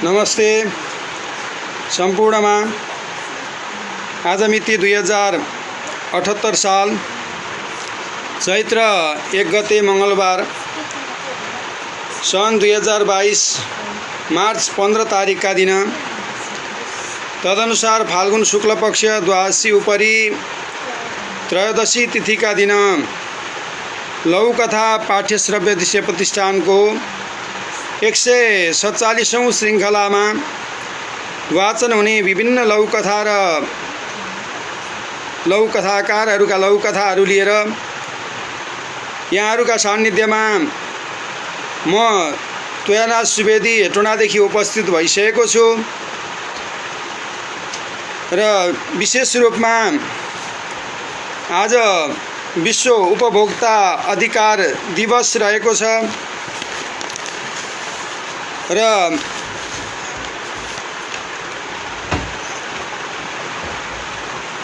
नमस्ते सम्पूर्णमा। आज मिति 2078 साल चैत्र 1 गते मंगलबार सन् 2022 मार्च 15 तारिक का दिन तदनुसार फाल्गुन शुक्ल पक्ष द्वादशी उपरी त्रयोदशी तिथि का दिन लघुकथा पाठ्यश्रव्य दृश्य प्रतिष्ठान को 147औं श्रृंखला में वाचन हुने विभिन्न लघुकथा र लघुकथाकारहरूका लघुकथाहरू लिएर यहाँहरूका सान्निध्यमा म त्वयानाथ सुवेदी हेटोडादेखि उपस्थित भइसकेको छु र विशेष रूपमा आज विश्व उपभोक्ता अधिकार दिवस रहेको छ र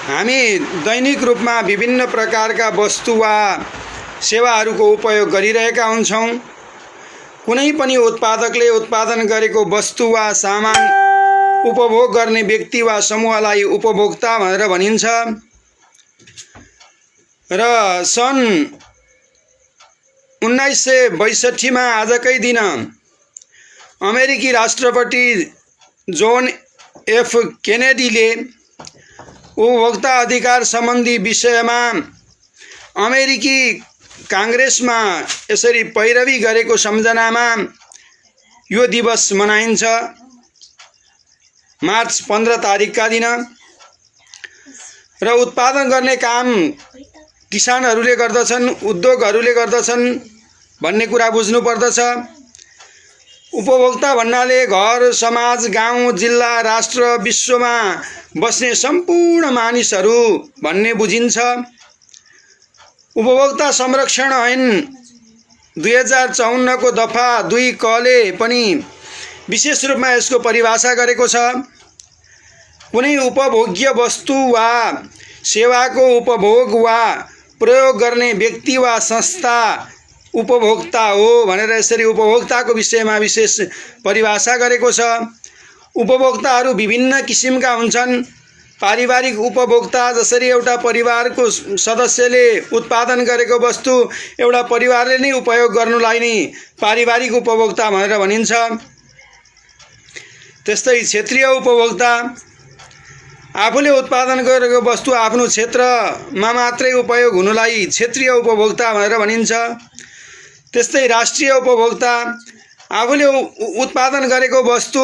हामी दैनिक रूपमा विभिन्न प्रकारका वस्तु वा सेवाहरूको उपयोग गरिरहेका हुन्छौं। कुनै पनि उत्पादकले उत्पादन गरेको वस्तु वा सामान उपभोग गर्ने व्यक्ति वा समूहलाई उपभोक्ता भनेर भनिन्छ र सन् 1962 मा आजकै दिन अमेरिकी राष्ट्रपति जोन एफ केनेडीले उपभोक्ता अधिकार सम्बन्धी विषयमा अमेरिकी कांग्रेसमा यसरी पैरवी गरेको सम्झनामा यो दिवस मनाइन्छ मार्च 15 तारिक का दिन। र उत्पादन गर्ने काम किसानहरूले गर्दछन्, उद्योगहरूले गर्दछन् भन्ने कुरा बुझ्नु पर्दछ। उपभोक्ता भन्नाले घर, समाज, गाउँ, जिल्ला, राष्ट्र, विश्वमा बस्ने सम्पूर्ण मानिसहरू भन्ने बुझिन्छ। उपभोक्ता संरक्षण ऐन 2054 को दफा 2 क ले पनि विशेष रूपमा यसको परिभाषा गरेको छ। कुनै उपभोग्य वस्तु वा सेवाको उपभोग वा प्रयोग गर्ने व्यक्ति वा संस्था उपभोक्ता हो भनेर यसरी उपभोक्ताको विषयमा विशेष परिभाषा गरेको छ। उपभोक्ताहरू विभिन्न किसिमका हुन्छन्। पारिवारिक उपभोक्ता, जसरी एउटा परिवारको सदस्यले उत्पादन गरेको वस्तु एउटा परिवारले नै उपयोग गर्नुलाई नै पारिवारिक उपभोक्ता भनेर भनिन्छ। त्यस्तै क्षेत्रीय उपभोक्ता, आफूले उत्पादन गरेको वस्तु आफ्नो क्षेत्रमा मात्रै उपयोग हुनुलाई क्षेत्रीय उपभोक्ता भनेर भनिन्छ। त्यस्तै राष्ट्रिय उपभोक्ता, आफूले उत्पादन गरेको वस्तु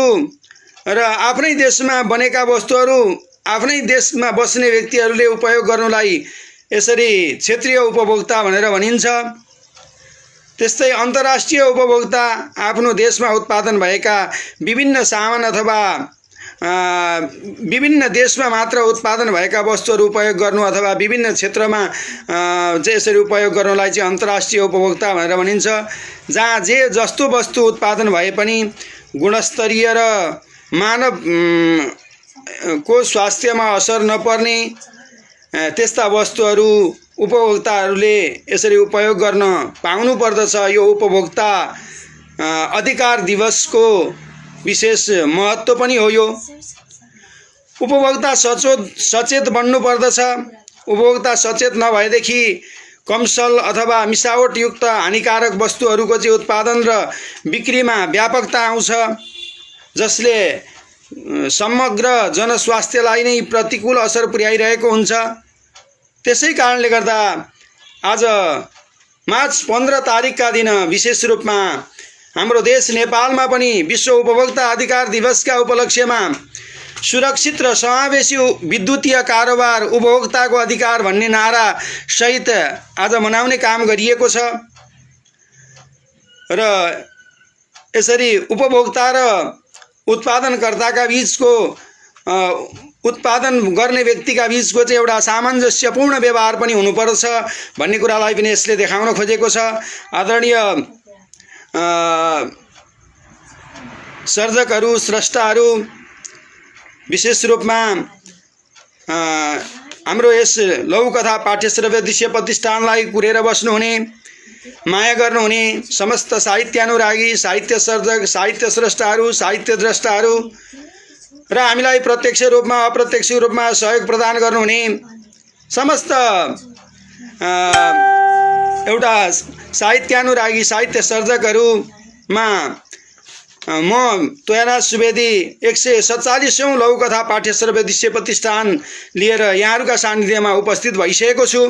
र आफ्नै देशमा बनेका वस्तुहरू आफ्नै देशमा बस्ने व्यक्तिहरूले उपयोग गर्नुलाई यसरी क्षेत्रीय उपभोक्ता भनेर भनिन्छ। त्यस्तै अन्तर्राष्ट्रिय उपभोक्ता, आफ्नो देशमा उत्पादन भएका विभिन्न सामान अथवा विभिन्न देशमा मात्र उत्पादन भएका वस्तुहरू उपयोग गर्नु अथवा विभिन्न क्षेत्रमा यसरी उपयोग गर्नुलाई चाहिँ अन्तर्राष्ट्रिय उपभोक्ता भनेर भनिन्छ। जहाँ जे जस्तो वस्तु उत्पादन भए पनि गुणस्तरीय र मानव को स्वास्थ्यमा असर नपर्ने त्यस्ता वस्तुहरू उपभोक्ताहरूले यसरी उपयोग गर्न पाउनु पर्दछ। यो उपभोक्ता अधिकार दिवसको विशेष महत्त्व पनि हो। यो उपभोक्ता सचेत बन्नु पर्दछ। उपभोक्ता सचेत नभएदेखि कमसल अथवा मिसावटयुक्त हानिकारक वस्तुहरूको चाहिँ उत्पादन र बिक्रीमा व्यापकता आउँछ, जसले समग्र जनस्वास्थ्यलाई नै प्रतिकूल असर पुर्याइरहेको हुन्छ। त्यसै कारणले गर्दा आज मार्च 15 तारिक का दिन विशेष रूपमा हाम्रो देश नेपालमा पनि विश्व उपभोक्ता अधिकार दिवसका उपलक्ष्यमा सुरक्षित र समावेशी विद्युतीय कारोबार उपभोक्ताको अधिकार भन्ने नारा सहित आज मनाउने काम गरिएको छ। र यसरी उपभोक्ता र उत्पादनकर्ताका बीचको उत्पादन गर्ने व्यक्तिका बीचको चाहिँ एउटा सामञ्जस्यपूर्ण व्यवहार पनि हुनुपर्छ भन्ने कुरालाई पनि यसले देखाउन खोजेको छ। आदरणीय सर्जकहरू, स्रष्टाहरू, विशेष रूपमा हाम्रो यस लघुकथा पाठ्यश्रव्य दृश्य प्रतिष्ठानलाई कुरेर बस्नुहुने माया गर्नुहुने समस्त साहित्यानुरागी, साहित्य सर्जक, साहित्य स्रष्टाहरू, साहित्य द्रष्टाहरू र हामीलाई प्रत्यक्ष रूपमा अप्रत्यक्ष रूपमा सहयोग प्रदान गर्नुहुने समस्त एउटा साहित्यानुरागी, साहित्य सर्जकहरूमा म त्वयाराज सुवेदी 147औं लघुकथा पाठ्यश्रव्य दृश्य प्रतिष्ठान लिएर यहाँहरूका सान्निध्यमा उपस्थित भइसकेको छु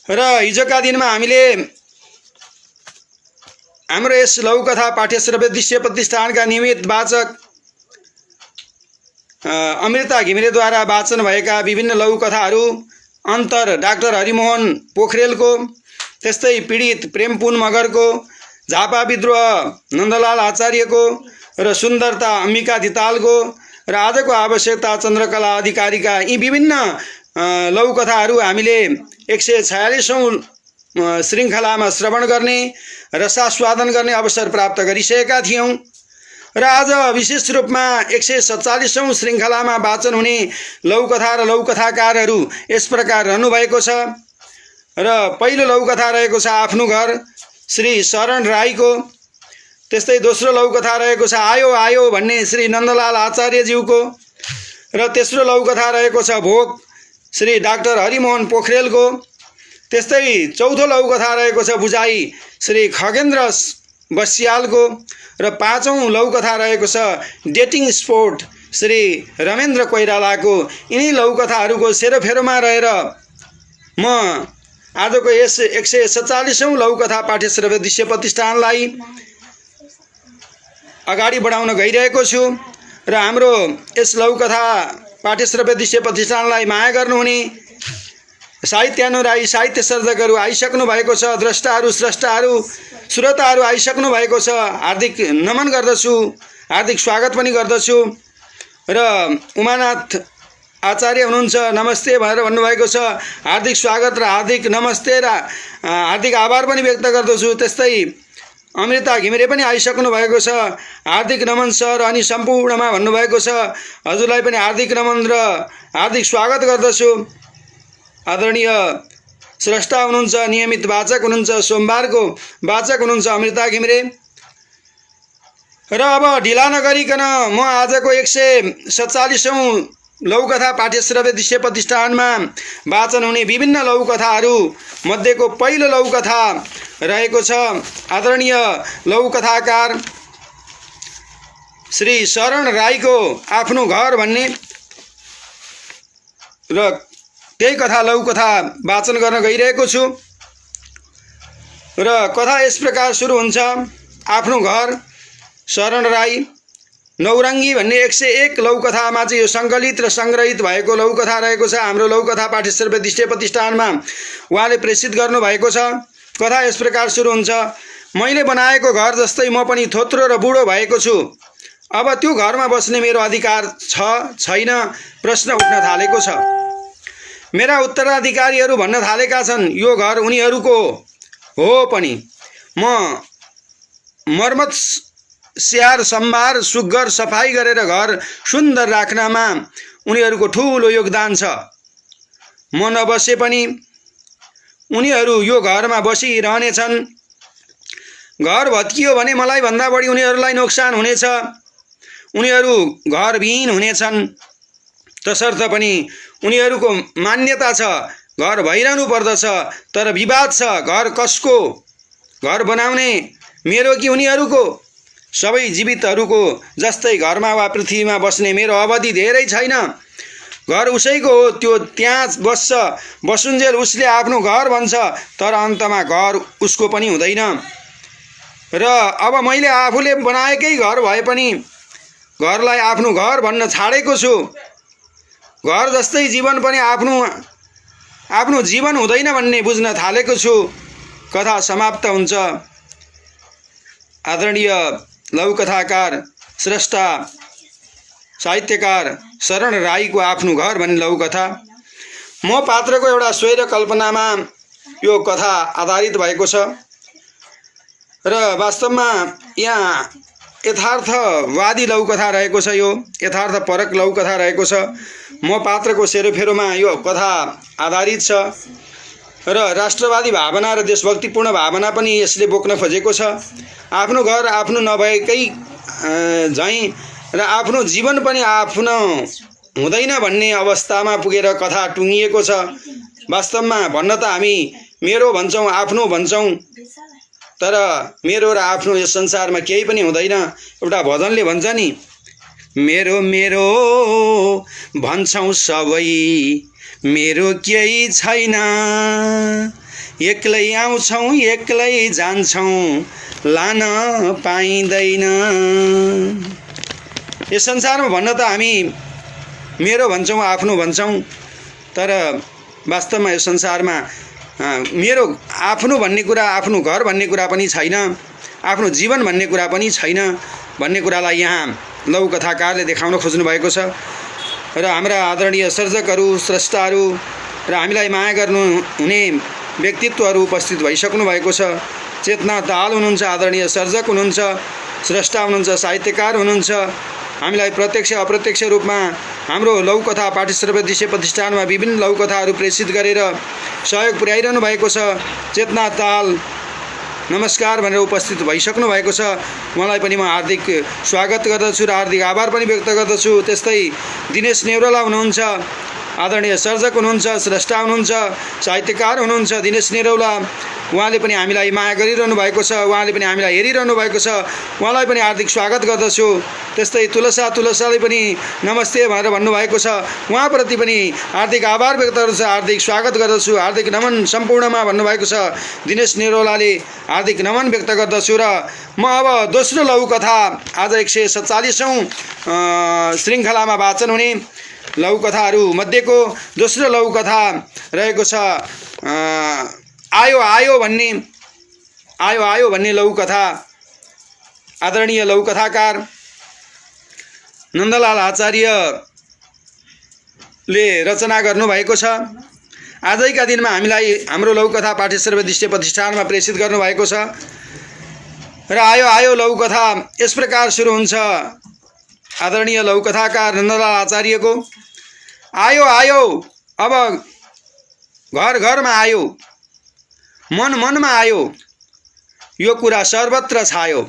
र हिजोका दिनमा हामीले हाम्रो यस लघुकथा पाठ्यश्रव्य दृश्य प्रतिष्ठानका नियमित वाचक अमृता घिमिरेद्वारा वाचन भएका विभिन्न लघुकथाहरू अन्तर डाक्टर हरिमोहन पोखरेलको, त्यस्तै पीडित प्रेमपुन मगरको, झापा विद्रोह नन्दलाल आचार्यको र सुन्दरता अम्बिका धितालको र आजको आवश्यकता चन्द्रकला अधिकारीका यी विभिन्न लघुकथाहरू हामीले 146औं श्रृङ्खलामा श्रवण गर्ने रसास्वादन गर्ने अवसर प्राप्त गरिसकेका थियौँ र आज विशेष रूपमा 147औं श्रृङ्खलामा वाचन हुने लघुकथा र लघुकथाकारहरू यस प्रकार रहनुभएको छ र पहिलो लघुकथा रहेको छ आफ्नो घर श्री शरण राईको, त्यस्तै दोस्रो लघुकथा रहेको छ आयो आयो भन्ने श्री नन्दलाल आचार्यज्यूको र तेस्रो लघुकथा रहेको छ भोग श्री डाक्टर हरिमोहन पोखरेलको, त्यस्तै चौथो लघुकथा रहेको छ बुझाइ श्री खगेन्द्र बस्यालको र पाँचौं लघुकथा रहेको छ डेटिङ स्पोर्ट श्री रमेन्द्र कोइरालाको। यिनी लघुकथाहरूको सेरोफेरोमा रहेर म आजको यस 147औं लघुकथा पाठ्यश्रव्य दृश्य प्रतिष्ठानलाई अगाडि बढाउन गइरहेको छु र हाम्रो यस लघुकथा पाठ्यश्रव्य दृश्य प्रतिष्ठानलाई माया गर्नुहुने साहित्यानुरागी, साहित्य सर्जकहरू आइसक्नु भएको छ, द्रष्टाहरू, स्रष्टाहरू, श्रोताहरू आइसक्नु भएको छ। हार्दिक नमन गर्दछु, हार्दिक स्वागत पनि गर्दछु र उमानाथ आचार्य हुनुहुन्छ, नमस्ते भनेर भन्नुभएको छ। हार्दिक स्वागत र हार्दिक नमस्ते र हार्दिक आभार पनि व्यक्त गर्दछु। त्यस्तै अमृता घिमिरे पनि आइसक्नु भएको छ, हार्दिक नमन सर अनि सम्पूर्णमा भन्नुभएको छ। हजुरलाई पनि हार्दिक नमन र हार्दिक स्वागत गर्दछु। आदरणीय स्रष्टा हुनुहुन्छ, नियमित वाचक हुनुहुन्छ, सोमबारको वाचक हुनुहुन्छ अमृता घिमिरे। र अब ढिला नगरिकन म आजको 147औं लघुकथा पाठ्यश्रव्य दृश्य प्रतिष्ठानमा वाचन हुने विभिन्न लघुकथाहरू मध्येको पहिलो लघुकथा रहेको छ आदरणीय लघुकथाकार श्री शरण राईको आफ्नो घर भन्ने र त्यही कथा लघुकथा वाचन गर्न गइरहेको छु र कथा यस प्रकार सुरु हुन्छ। आफ्नो घर शरण राई नौरङ्गी भन्ने 101 लघुकथामा चाहिँ यो सङ्कलित र सङ्ग्रहित भएको लघुकथा रहेको छ। हाम्रो लघुकथा पाठ्यश्रव्य दृश्य प्रतिष्ठानमा उहाँले प्रेषित गर्नुभएको छ। कथा यस प्रकार सुरु हुन्छ। मैले बनाएको घर जस्तै म पनि थोत्रो र बुढो भएको छु। अब त्यो घरमा बस्ने मेरो अधिकार छ छैन प्रश्न उठ्न थालेको छ। मेरा उत्तराधिकारीहरू भन्न थालेका छन् यो घर उनीहरूको हो पनि। म मर्मत स्याहार सम्भार सुग्घर सफाई गरेर घर सुन्दर राख्नमा उनीहरूको ठुलो योगदान छ। म नबसे पनि उनीहरू यो घरमा बसिरहनेछन्। घर भत्कियो भने मलाई भन्दा बढी उनीहरूलाई नोक्सान हुनेछ। उनीहरू घरविहीन हुनेछन्। तसर्थ पनि उनीहरूको मान्यता छ घर भइरहनु पर्दछ। तर विवाद छ घर कसको? घर बनाउने मेरो कि उनीहरूको? सबै जीवितहरूको जस्तै घरमा वा पृथ्वीमा बस्ने मेरो अवधि धेरै छैन। घर उसैको हो, त्यो त्यहाँ बस्छ। बसुन्जेल उसले आफ्नो घर भन्छ, तर अन्तमा घर उसको पनि हुँदैन। र अब मैले आफूले बनाएकै घर भए पनि घरलाई आफ्नो घर भन्न छाडेको छु। घर जस्तै जीवन पनि आफ्नो जीवन हुँदैन भन्ने बुझ्न थालेको छु। कथा समाप्त हुन्छ। आदरणीय लघुकथाकार स्रष्टा साहित्यकार शरण राईको आफ्नो घर भन्ने लघुकथा। म पात्रको एउटा स्वैर कल्पनामा यो कथा आधारित भएको छ र वास्तवमा यहाँ यथार्थवादी लघुकथा रहेको छ। यो यथार्थपरक लघुकथा रहेको छ। म पात्रको सेरोफेरोमा यो कथा आधारित छ र राष्ट्रवादी भावना र देशभक्तिपूर्ण भावना पनि यसले बोक्न खोजेको छ। आफ्नो घर आफ्नो नभएकै झैँ र आफ्नो जीवन पनि आफ्नो हुँदैन भन्ने अवस्थामा पुगेर कथा टुङ्गिएको छ। वास्तवमा भन्न त हामी मेरो भन्छौँ, आफ्नो भन्छौँ, तर मेरो र आफ्नो यस संसारमा केही पनि हुँदैन। एउटा भजनले भन्छ नि, मेरो मेरो भन्छौँ सबै, मेरो केही छैन, एक्लै आउँछौँ एक्लै जान्छौँ, लान पाइँदैन। यस संसारमा भन्न त हामी मेरो भन्छौँ, आफ्नो भन्छौँ, तर वास्तवमा यो संसारमा मेरो आफ्नो भन्ने कुरा, आफ्नो घर भन्ने कुरा पनि छैन, आफ्नो जीवन भन्ने कुरा पनि छैन भन्ने कुरालाई यहाँ लघुकथाकारले देखाउन खोज्नु भएको छ। र हाम्रा आदरणीय सर्जकहरू, स्रष्टाहरू र हामीलाई माया गर्नुहुने व्यक्तित्वहरू उपस्थित भइसक्नु भएको छ। चेतना दाहाल हुनुहुन्छ, आदरणीय सर्जक हुनुहुन्छ, स्रष्टा हुनुहुन्छ, साहित्यकार हुनुहुन्छ। हामीलाई प्रत्यक्ष अप्रत्यक्ष रूपमा हाम्रो लघुकथा पाठ्यश्रव्य दृश्य प्रतिष्ठानमा विभिन्न लघुकथाहरू प्रेषित गरेर सहयोग पुर्याइरहनु भएको छ। चेतना दाहाल नमस्कार भनेर उपस्थित भइसक्नु भएको छ। उहाँलाई पनि म हार्दिक स्वागत गर्दछु र हार्दिक आभार पनि व्यक्त गर्दछु। त्यस्तै दिनेश नेउराला हुनुहुन्छ, आदरणीय सर्जक हुनुहुन्छ, स्रष्टा हुनुहुन्छ, साहित्यकार हुनुहुन्छ। दिनेश नेउराला उहाँले पनि हामीलाई माया गरिरहनु भएको छ, उहाँले पनि हामीलाई हेरिरहनु भएको छ, उहाँलाई पनि हार्दिक स्वागत गर्दछु। त्यस्तै तुलसाले पनि नमस्ते भनेर भन्नुभएको छ, उहाँप्रति पनि हार्दिक आभार व्यक्त गर्दछु, हार्दिक स्वागत गर्दछु, हार्दिक नमन सम्पूर्णमा भन्नुभएको छ। दिनेश नेउरालाले हार्दिक नमन व्यक्त गर्दछु। र म अब दोस्रो लघुकथा, आज 147औं श्रृङ्खलामा वाचन हुने लघुकथाहरू मध्येको दोस्रो लघुकथा रहेको छ आयो आयो भन्ने लघुकथा। आदरणीय लघुकथाकार नन्दलाल आचार्यले रचना गर्नुभएको छ। आजैका दिनमा हामीलाई हाम्रो लघुकथा पाठ्यश्रव्य दृश्य प्रतिष्ठानमा प्रेषित गर्नुभएको छ। र आयो आयो लघुकथा यस प्रकार सुरु हुन्छ। आदरणीय लघुकथाकार नन्दलाल आचार्यको आयो आयो, अब घर घरमा आयो, मन मनमा आयो, यो कुरा सर्वत्र छायो।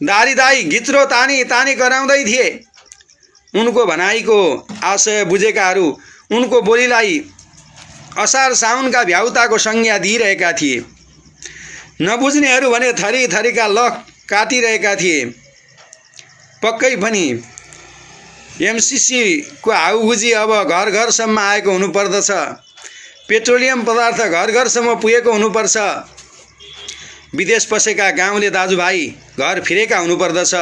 दारी दाई घिच्रो तानी तानी कराउँदै थिए, उनको भनाइको आशय बुझेकाहरू उनको बोलीलाई असार साउनका भ्याउताको संज्ञा दिइरहेका थिए। नबुझ्नेहरू भने थरी थरीका लख काटिरहेका थिए। पक्कै पनि एमसीसी को हाउहुजी अब घर घरसम्म आएको हुनुपर्दछ। पेट्रोलियम पदार्थ घर घरसम्म पुगेको हुनुपर्छ। विदेश बसेका गाउँले दाजुभाइ घर फिरेका हुनुपर्दछ।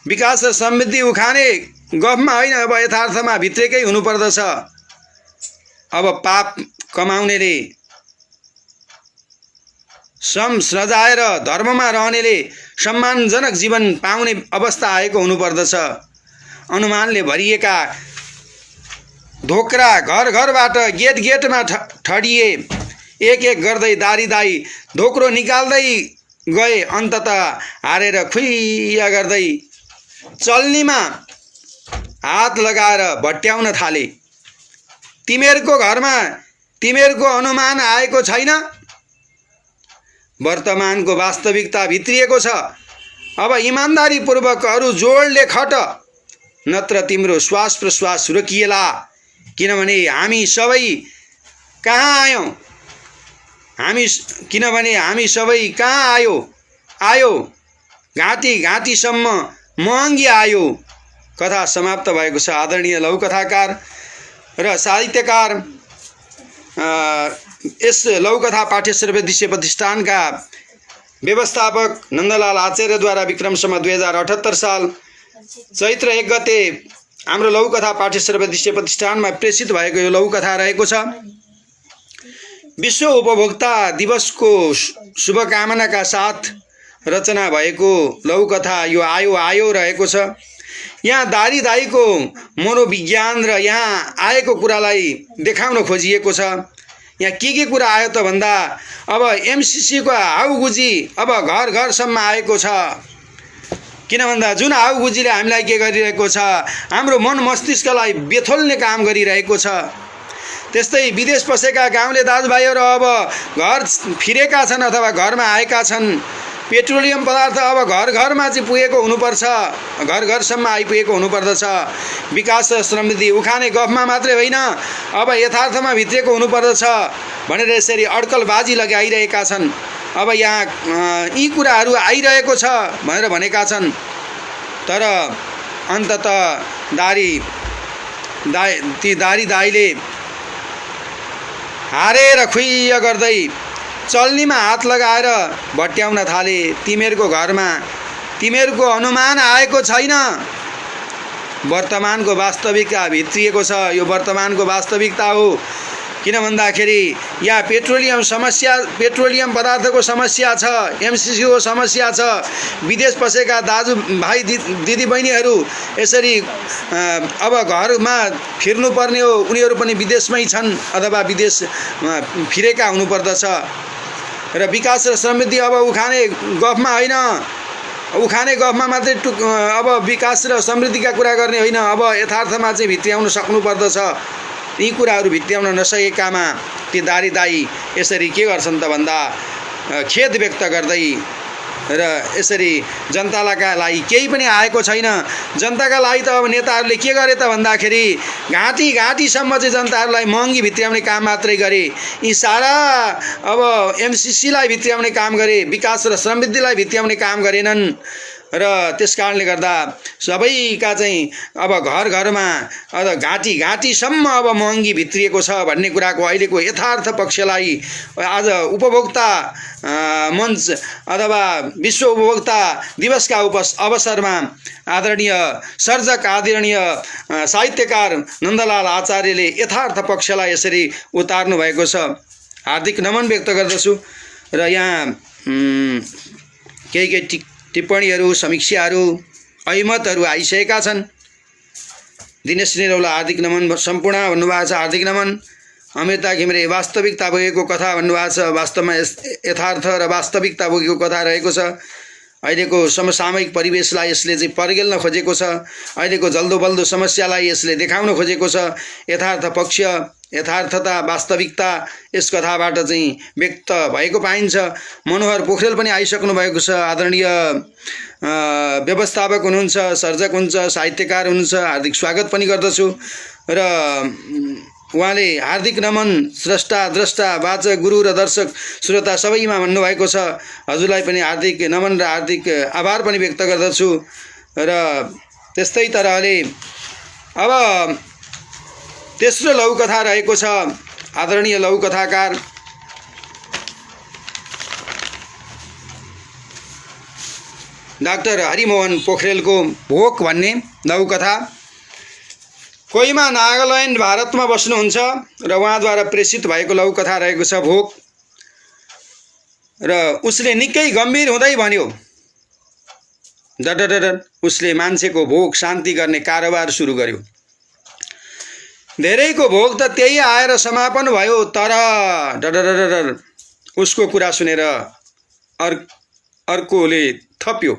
विकास र समृद्धि उखाने गफमा होइन, अब यथार्थमा भित्रेकै हुनुपर्दछ। अब पाप कमाउनेले श्रम सजाएर धर्ममा रहनेले सम्मानजनक जीवन पाउने अवस्था आएको हुनुपर्दछ। अनुमानले भरिएका धोक्रा घर घरबाट गेट गेटमा ठडिए। एक एक गर्दै दारी दाई धोक्रो निकाल्दै गए। अन्ततः हारेर खुइया गर्दै चल्नीमा हात लगाएर भट्याउन थाले। तिमीहरूको घरमा तिमीहरूको अनुमान आएको छैन? वर्तमानको वास्तविकता भित्रिएको छ। अब इमानदारीपूर्वक अरू जोडले खट, नत्र तिम्रो श्वास प्रश्वास रोकिएला। किनभने हामी सबै कहाँ आयो घाँटी घाँटीसम्म महँगी आयो। कथा समाप्त भएको छ। आदरणीय लघुकथाकार र साहित्यकार यस लघुकथा पाठ्यश्रव्य दृश्य प्रतिष्ठानका व्यवस्थापक नन्दलाल आचार्यद्वारा विक्रम सम्वत 2078 साल चैत्र 1 गते हाम्रो लघुकथा पाठ्यश्रव्य दृश्य प्रतिष्ठानमा प्रेषित भएको यो लघुकथा रहेको छ। विश्व उपभोक्ता दिवसको शुभकामनाका साथ रचना भएको लघुकथा यो आयो आयो रहेको छ। यहाँ दारी दाईको मनोविज्ञान र यहाँ आएको कुरालाई देखाउन खोजिएको छ। यहाँ के कुरा आयो त भन्दा अब एमसीसी को हाउगुजी अब घर घरसम्म आएको छ। किन भन्दा जुन हाउगुजीले हामीलाई के गरिरहेको छ, हाम्रो मन मस्तिष्कलाई बेथोल्ने काम गरिरहेको छ। त्यस्तै विदेश बसेका गाउँले दाजुभाइहरू अब घर फिरेका छन् अथवा घरमा आएका छन्। पेट्रोलियम पदार्थ अब घर घरमा चाहिँ पुगेको हुनुपर्छ, घर घरसम्म आइपुगेको हुनुपर्दछ। विकास र समृद्धि उखाने गफमा मात्रै होइन, अब यथार्थमा भित्रिएको हुनुपर्दछ भनेर यसरी अड्कलबाजी लगाइरहेका छन्। अब यहाँ यी कुराहरू आइरहेको छ भनेर भनेका छन्। तर अन्ततः ती दारी दाइले हारेर खुइय गर्दै चल्नीमा हात लगाएर भट्याउन थाले। तिमीहरूको घरमा तिमीहरूको अनुमान आएको छैन, वर्तमानको वास्तविकता भित्रिएको छ। यो वर्तमानको वास्तविकता हो। किन भन्दाखेरि यहाँ पेट्रोलियम पदार्थको समस्या छ, एमसिसीको समस्या छ। विदेश बसेका दाजुभाइ दिदीबहिनीहरू यसरी अब घरमा फिर्नुपर्ने हो, उनीहरू पनि विदेशमै छन् अथवा विदेशमा फिरेका हुनुपर्दछ। र विकास र समृद्धि अब उखाने गफमा होइन, उखाने गफमा मात्रै अब विकास र समृद्धिका कुरा गर्ने होइन, अब यथार्थमा चाहिँ भित्र्याउन सक्नुपर्दछ। यी कुराहरू भित्र्याउन नसकेकामा ती दारी दाई यसरी के गर्छन् त भन्दा खेद व्यक्त गर्दै र यसरी जनताका लागि केही पनि आएको छैन। जनताका लागि त अब नेताहरूले के गरे त भन्दाखेरि घाँटीसम्म चाहिँ जनताहरूलाई महँगी भित्र्याउने काम मात्रै गरे। यी सारा अब एमसिसीलाई भित्र्याउने काम गरे, विकास र समृद्धिलाई भित्र्याउने काम गरेनन्। र त्यस कारणले गर्दा सबैका चाहिँ अब घर घरमा घाँटीसम्म अब महँगी भित्रिएको छ भन्ने कुराको अहिलेको यथार्थ पक्षलाई आज उपभोक्ता मञ्च अथवा विश्व उपभोक्ता दिवसका अवसरमा आदरणीय सर्जक आदरणीय साहित्यकार नन्दलाल आचार्यले यथार्थ पक्षलाई यसरी उतार्नु भएको छ। हार्दिक नमन व्यक्त गर्दछु। र यहाँ केही टिप्पणीहरू, समीक्षाहरू, अहिमतहरू आइसकेका छन्। दिनेश निरौला हार्दिक नमन, सम्पूर्ण भन्नुभएको छ हार्दिक नमन। अमृता घिमिरे वास्तविकता बोकेको कथा भन्नुभएको छ। वास्तवमा यथार्थ र वास्तविकता बोकेको कथा रहेको छ। अहिलेको समसामयिक परिवेशलाई यसले चाहिँ पर्गेल्न खोजेको छ। अहिलेको जल्दो बल्दो समस्यालाई यसले देखाउन खोजेको छ। यथार्थ पक्ष, यथार्थता, वास्तविकता यस कथाबाट चाहिँ व्यक्त भएको पाइन्छ। मनोहर पोखरेल पनि आइसक्नु भएको छ। आदरणीय व्यवस्थापक हुनुहुन्छ, सर्जक हुनुहुन्छ, साहित्यकार हुनुहुन्छ, हार्दिक स्वागत पनि गर्दछु। र उहाँले हार्दिक नमन स्रष्टा द्रष्टा वाचक गुरु र दर्शक श्रोता सबैमा भन्नुभएको छ। हजुरलाई पनि हार्दिक नमन र हार्दिक आभार पनि व्यक्त गर्दछु। र त्यस्तै तरहले अब तेस्रो लघुकथा रहेको छ। आदरणीय लघुकथाकार डाक्टर हरिमोहन पोखरेलको भोक भन्ने लघुकथा। कोहीमा नागाल्यान्ड भारतमा बस्नुहुन्छ र उहाँद्वारा प्रेषित भएको लघुकथा रहेको छ भोक। र उसले निकै गम्भीर हुँदै भन्यो, डडडड उसले मान्छेको भोक शान्ति गर्ने कारोबार सुरु गर्यो। धेरैको भोक त त्यही आएर समापन भयो। तर डडडड उसको कुरा सुनेर अर्कोले थप्यो,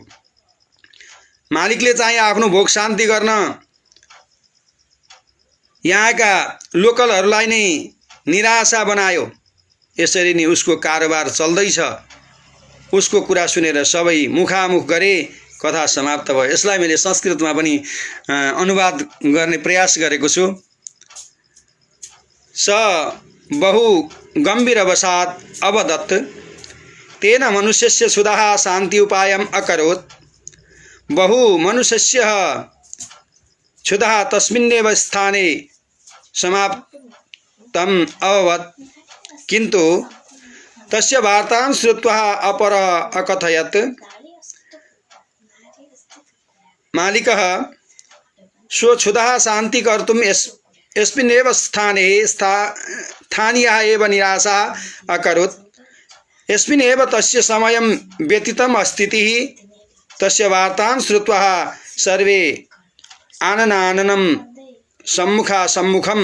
मालिकले चाहिँ आफ्नो भोक शान्ति गर्न यहाँका लोकलहरूलाई नै निराशा बनायो। यसरी नै उसको कारोबार चल्दैछ। उसको कुरा सुनेर सबै मुखामुख गरे, कथा समाप्त भयो। यसलाई मैले संस्कृतमा पनि अनुवाद गर्ने प्रयास गरेको छु। स बहु गम्भीरवशात् अवदत् तेन मनुष्यस्य क्षुधः शान्ति उपायम् अकरोत्। बहु मनुष्यस्य क्षुधः तस्मिन्नेव स्थाने समाप्तम् अभवत्, किन्तु तस्य वार्तां श्रुत्वा अपरः अकथयत्, मालिकः स्वक्षुधः शान्ति कर्तुं यस्मिन्नेव स्थाने स्थानीयः एव निराशा अकरोत्। यस्मिन्नेव तस्य समयं व्यतीतम् अस्तीतिः। तस्य वार्तां श्रुत्वा सर्वे आननाननं सम्मुखं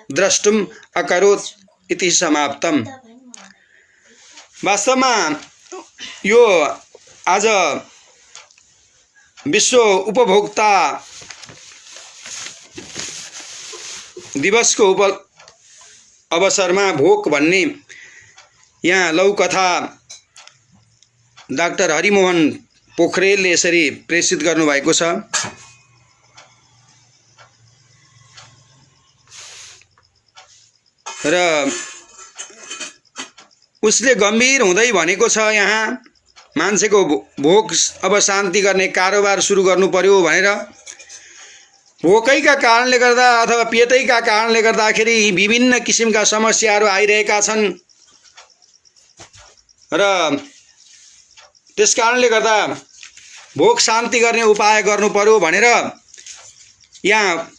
द्रष्टुम् अकरोत् इति समाप्तम्। वास्तवमा यो आज विश्व उपभोक्ता दिवसको अवसरमा भोक भन्ने यहाँ लौकथा डाक्टर हरिमोहन पोखरेलले यसरी प्रेषित गर्नुभएको छ। र उसले गम्भीर हुँदै भनेको छ यहाँ मान्छेको भोक अब शान्ति गर्ने कारोबार सुरु गर्नु पर्यो भनेर। भोकैका कारणले गर्दा अथवा पेटैका कारणले गर्दाखेरि विभिन्न किसिमका समस्याहरू आइरहेका छन् र त्यस कारणले गर्दा भोक शान्ति गर्ने उपाय गर्नु पर्यो भनेर यहाँ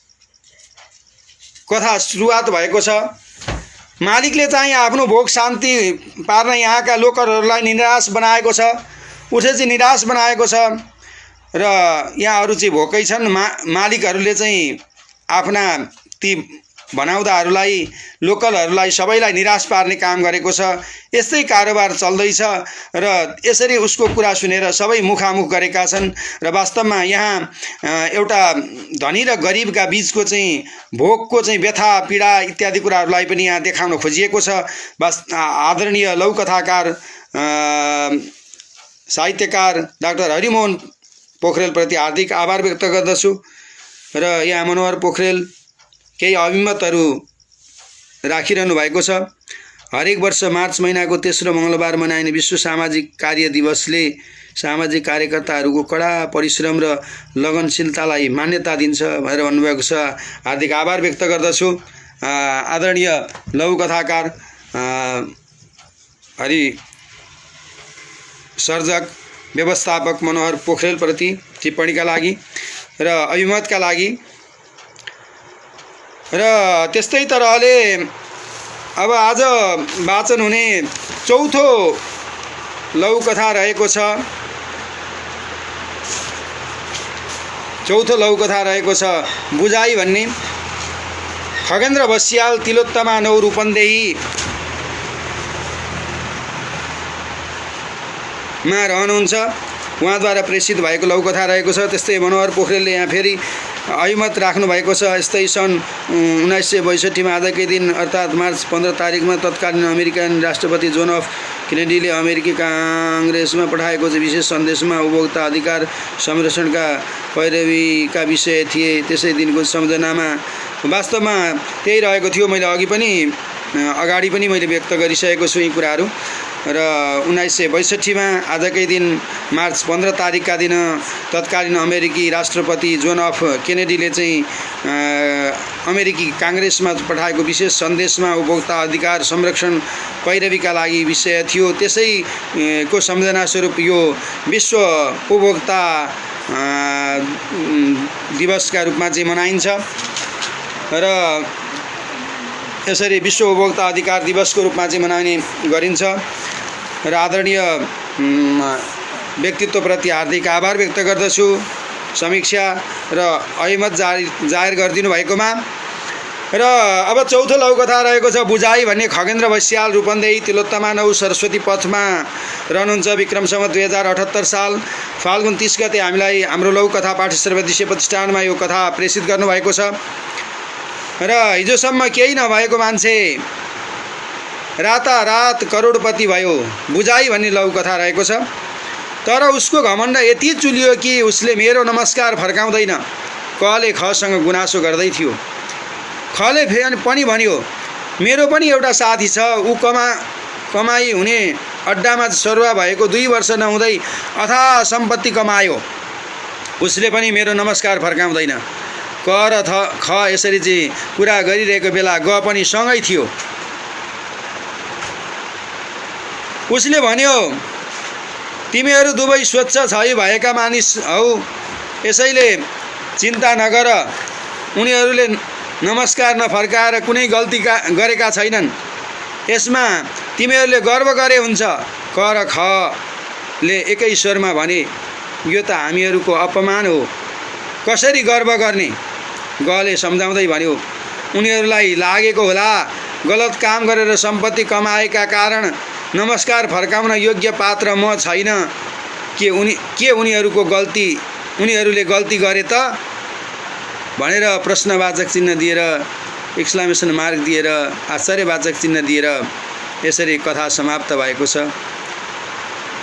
कथा सुरुवात भएको छ। मालिकले चाहिँ आफ्नो भोक शान्ति पार्न यहाँका लोकलहरूलाई निराश बनाएको छ, उसले चाहिँ निराश बनाएको छ र यहाँहरू चाहिँ भोकै छन्। मालिकहरूले चाहिँ आफ्ना ती भनाउँदाहरूलाई लोकलहरूलाई सबैलाई निराश पार्ने काम गरेको छ। यस्तै कारोबार चल्दैछ र यसरी उसको कुरा सुनेर सबै मुखामुख गरेका छन् र वास्तवमा यहाँ एउटा धनी र गरिबका बीचको चाहिँ भोकको चाहिँ व्यथा पीडा इत्यादि कुराहरूलाई पनि यहाँ देखाउन खोजिएको छ। आदरणीय लौकथाकार साहित्यकार डाक्टर हरिमोहन पोखरेलप्रति हार्दिक आभार व्यक्त गर्दछु र यहाँ मनोहर पोखरेल केही अभिमतहरू राखिरहनु भएको छ। हरेक वर्ष मार्च महिनाको तेस्रो मङ्गलबार मनाइने विश्व सामाजिक कार्य दिवसले सामाजिक कार्यकर्ताहरूको कडा परिश्रम र लगनशीलतालाई मान्यता दिन्छ भनेर भन्नुभएको छ। हार्दिक आभार व्यक्त गर्दछु। आदरणीय लघुकथाकार हरि सर्जक व्यवस्थापक मनोहर पोखरेलप्रति टिप्पणीका लागि र अभिमतका लागि र त्यस्तै तरहले अब आज वाचन हुने चौथो लघुकथा रहेको छ। चौथो लघुकथा रहेको छ बुझाइ भन्ने। खगेन्द्र बस्याल तिलोत्तमा नौ रूपन्देही मा रहनुहुन्छ, उहाँद्वारा प्रेषित भएको लघुकथा रहेको छ। त्यस्तै मनोहर पोखरेलले यहाँ फेरि अभिमत राख्नु भएको छ। यस्तै सन् 1962 मा आजकै दिन अर्थात् मार्च 15 तारिकमा तत्कालीन अमेरिकन राष्ट्रपति जोन एफ केनेडीले अमेरिकी काङ्ग्रेसमा पठाएको चाहिँ विशेष सन्देशमा उपभोक्ता अधिकार संरक्षणका पैरवीका विषय थिए। त्यसै दिनको सम्झनामा वास्तवमा त्यही रहेको थियो। मैले अगाडि पनि मैले व्यक्त गरिसकेको छु यी कुराहरू र 1962 मा आजकै दिन मार्च 15 तारिकका दिन तत्कालीन अमेरिकी राष्ट्रपति जोन एफ केनेडीले चाहिँ अमेरिकी काङ्ग्रेसमा पठाएको विशेष सन्देशमा उपभोक्ता अधिकार संरक्षण पैरवीका लागि विषय थियो। त्यसैको सम्झना स्वरूप यो विश्व उपभोक्ता दिवसका रूपमा चाहिँ मनाइन्छ र यसरी विश्व उपभोक्ता अधिकार दिवसको रूपमा चाहिँ मनाइने गरिन्छ र आदरणीय व्यक्तित्वप्रति हार्दिक आभार व्यक्त गर्दछु समीक्षा र अभिमत जाहेर गरिदिनु भएकोमा। र अब चौथो लघुकथा रहेको छ बुझाइ भन्ने। खगेन्द्र बस्याल रूपन्देही तिलोत्तमा नौ सरस्वती पथमा रहनुहुन्छ। विक्रम सम्वत 2078 साल फाल्गुन 30 गते हामीलाई हाम्रो लघुकथा पाठशाला विदेशीय प्रतिष्ठानमा यो कथा प्रेषित गर्नुभएको छ र हिजोसम्म केही नभएको मान्छे रातारात करोडपति भयो। बुझाइ भन्ने लघुकथा रहेको छ। तर उसको घमण्ड यति चुलियो कि उसले मेरो नमस्कार फर्काउँदैन। कले खसँग गुनासो गर्दै थियो। खले पनि भन्यो मेरो पनि एउटा साथी छ, ऊ कमाई हुने अड्डामा सरुवा भएको 2 वर्ष नहुँदै अथाह सम्पत्ति कमायो। उसले पनि मेरो नमस्कार फर्काउँदैन। क र ख यसरी चाहिँ कुरा गरिरहेको बेला ग पनि सँगै थियो। उसले भन्यो तिमीहरू दुवै स्वच्छ छाई भएका मानिस हौ, यसैले चिन्ता नगर। उनीहरूले नमस्कार नफर्काएर कुनै गल्ती गरेका छैनन्। यसमा तिमीहरूले गर्व गरे हुन्छ। क र खले एकै स्वरमा भने यो त हामीहरूको अपमान हो, कसरी गर्व गर्ने। गले सम्झाउँदै भन्यो उनीहरूलाई लागेको होला गलत काम गरेर सम्पत्ति कमाएका कारण नमस्कार फर्काउन योग्य पात्र म छैन। उनीहरूले गल्ती गरे त भनेर प्रश्नवाचक चिन्ह दिएर एक्सक्लामेसन मार्क दिएर आश्चर्यवाचक चिन्ह दिएर यसरी कथा समाप्त भएको छ।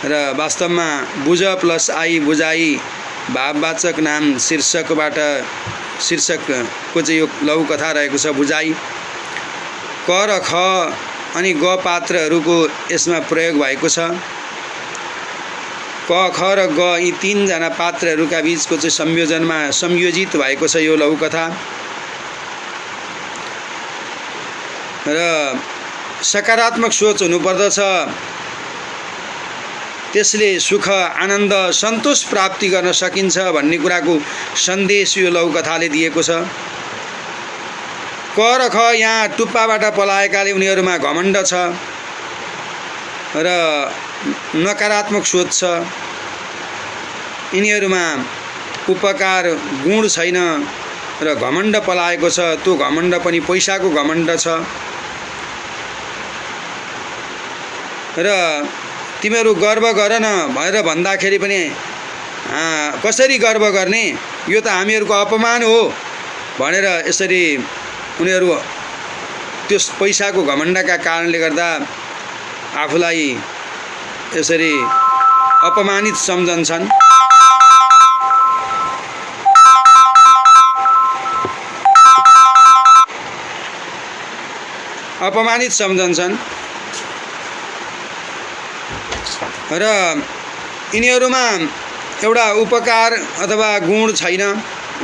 र वास्तवमा बुझ प्लस आई बुझाई भाववाचक नाम शीर्षकको चाहिँ यो लघुकथा रहेको छ बुझाई। क र ख अनि ग पात्रहरूको यसमा प्रयोग भएको छ। क ख र ग यी तीनजना पात्रहरूका बीचको चाहिँ संयोजनमा संयोजित भएको छ यो लघुकथा। र सकारात्मक सोच हुनुपर्दछ, त्यसले सुख आनन्द सन्तोष प्राप्ति गर्न सकिन्छ भन्ने कुराको सन्देश यो लघुकथाले दिएको छ। क र ख यहाँ टुप्पाबाट पलाएकाले उनीहरूमा घमण्ड छ र नकारात्मक सोच छ। यिनीहरूमा उपकार गुण छैन र घमण्ड पलाएको छ। त्यो घमण्ड पनि पैसाको घमण्ड छ। र तिमीहरू गर्व गर न भनेर भन्दाखेरि पनि कसरी गर्व गर्ने, यो त हामीहरूको अपमान हो भनेर यसरी उनीहरू त्यस पैसाको घमण्डका कारणले गर्दा आफूलाई यसरी अपमानित सम्झन्छन्। र यिनीहरूमा एउटा उपकार अथवा गुण छैन,